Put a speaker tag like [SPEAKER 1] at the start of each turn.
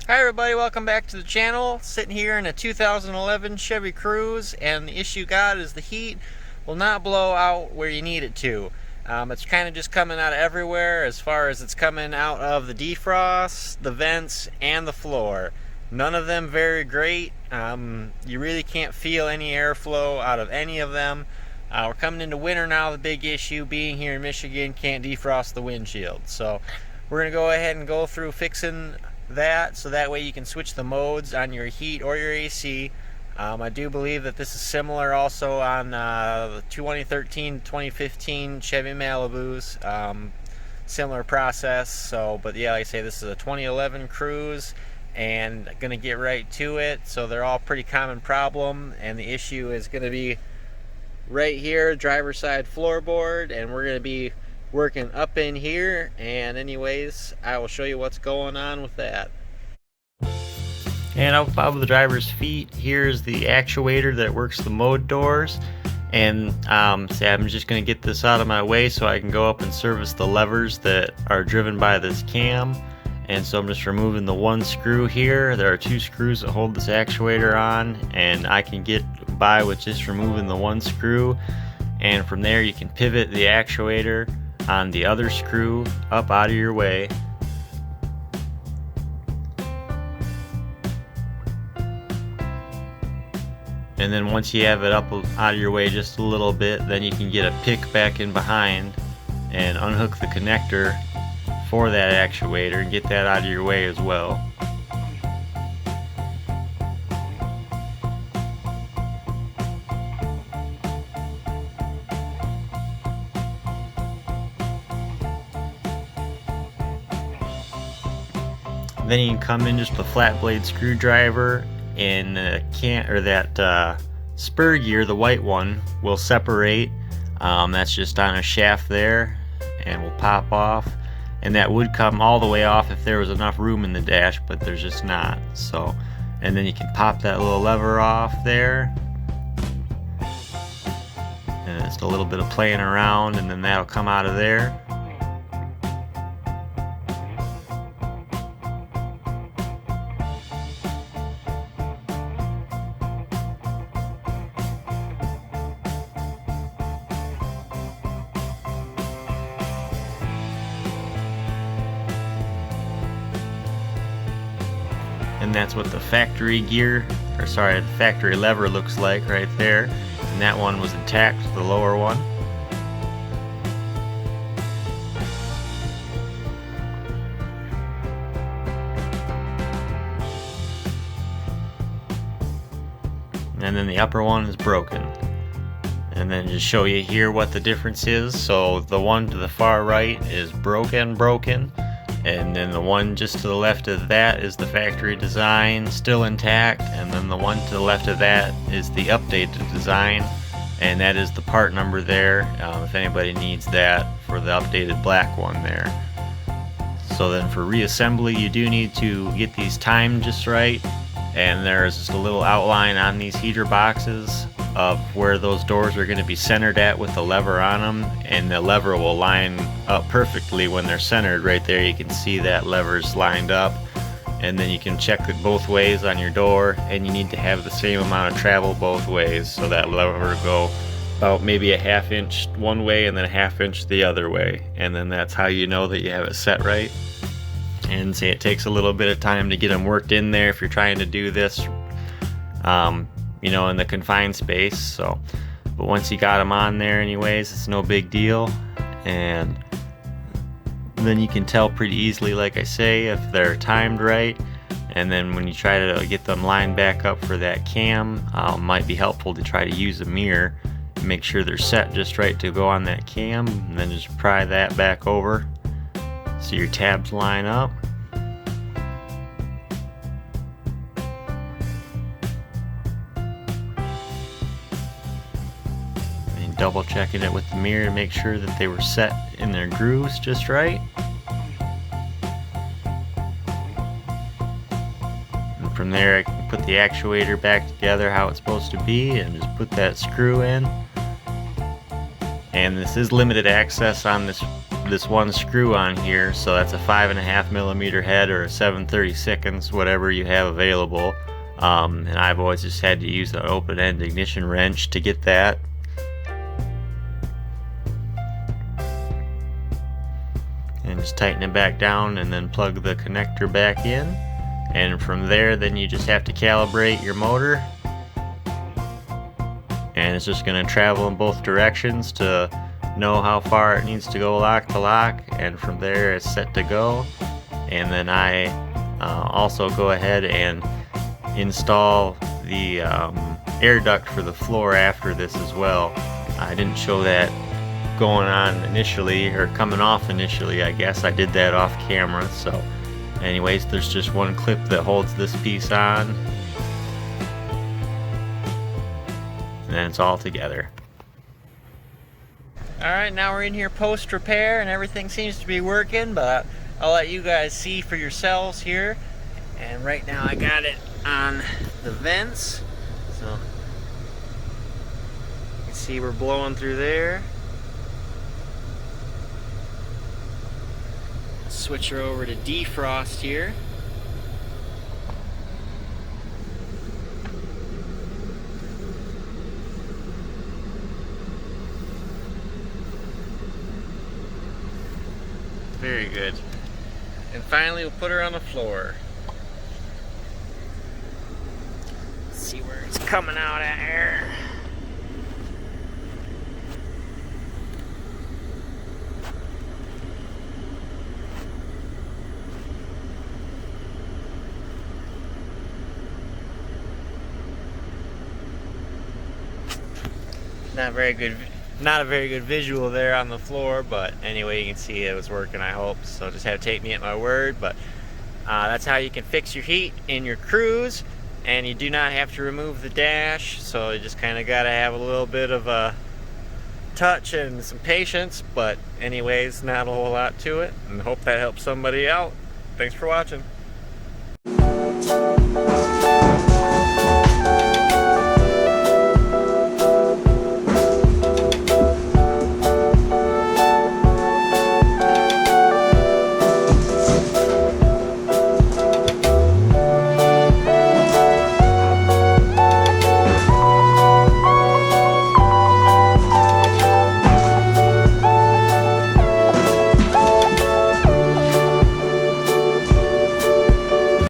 [SPEAKER 1] Hi everybody, welcome back to the channel. Sitting here in a 2011 Chevy Cruze, and the issue got is the heat will not blow out where you need it to. It's kind of just coming out of everywhere, as far as it's coming out of the defrost, the vents, and the floor. None of them very great. You really can't feel any airflow out of any of them. We're coming into winter now. The big issue being here in Michigan, can't defrost the windshield. So we're going to go ahead and go through fixing that, so that way you can switch the modes on your heat or your AC. I do believe that this is similar also on the 2013-2015 Chevy Malibus. Similar process. So, but yeah, like I say, this is a 2011 Cruze, and gonna get right to it. So they're all pretty common problem, and the issue is gonna be right here, driver's side floorboard, and we're gonna be working up in here. And anyways, I will show you what's going on with that. And up above the driver's feet, here's the actuator that works the mode doors. And see, I'm just going to get this out of my way so I can go up and service the levers that are driven by this cam. And so I'm just removing the one screw here. There are two screws that hold this actuator on, and I can get by with just removing the one screw. And from there you can pivot the actuator on the other screw up out of your way. And then once you have it up out of your way just a little bit, then you can get a pick back in behind and unhook the connector for that actuator and get that out of your way as well. Then you can come in just with a flat blade screwdriver, and that spur gear, the white one, will separate. That's just on a shaft there, and will pop off. And that would come all the way off if there was enough room in the dash, but there's just not. So, and then you can pop that little lever off there, and it's a little bit of playing around, and then that'll come out of there. And that's what the factory gear, or sorry, the factory lever looks like right there. And that one was intact, the lower one. And then the upper one is broken. And then just show you here what the difference is. So the one to the far right is broken. And then the one just to the left of that is the factory design, still intact. And then the one to the left of that is the updated design, and that is the part number there, if anybody needs that for the updated black one there. So then for reassembly, you do need to get these timed just right, and there's just a little outline on these heater boxes of where those doors are going to be centered at with the lever on them, and the lever will line up perfectly when they're centered. Right there you can see that lever's lined up, and then you can check it both ways on your door, and you need to have the same amount of travel both ways, so that lever will go about maybe a ½ inch one way and then a ½ inch the other way, and then that's how you know that you have it set right. And see, it takes a little bit of time to get them worked in there if you're trying to do this you know, in the confined space. So, but once you got them on there anyways, it's no big deal. And then you can tell pretty easily, like I say, if they're timed right. And then when you try to get them lined back up for that cam, might be helpful to try to use a mirror and make sure they're set just right to go on that cam, and then just pry that back over so your tabs line up. Double checking it with the mirror to make sure that they were set in their grooves just right. And from there I can put the actuator back together how it's supposed to be, and just put that screw in. And this is limited access on this this one screw on here, so that's a 5.5mm head or a 7/32, whatever you have available. And I've always just had to use an open-end ignition wrench to get that. And just tighten it back down and then plug the connector back in. And from there, then you just have to calibrate your motor. And it's just going to travel in both directions to know how far it needs to go lock to lock. And from there, it's set to go. And then I also go ahead and install the air duct for the floor after this as well. I didn't show that going on initially, or coming off initially, I guess. I did that off camera. So anyways, there's just one clip that holds this piece on, and then it's all together. Alright, now we're in here post repair and everything seems to be working, but I'll let you guys see for yourselves here. And right now I got it on the vents, so you can see we're blowing through there. Switch her over to defrost here. Very good. And finally we'll put her on the floor. See where it's coming out at here. Not a very good visual there on the floor, but anyway, you can see it was working, I hope. So just have to take me at my word, but that's how you can fix your heat in your Cruze. And you do not have to remove the dash, so you just kind of got to have a little bit of a touch and some patience. But anyways, not a whole lot to it, and hope that helps somebody out. Thanks for watching.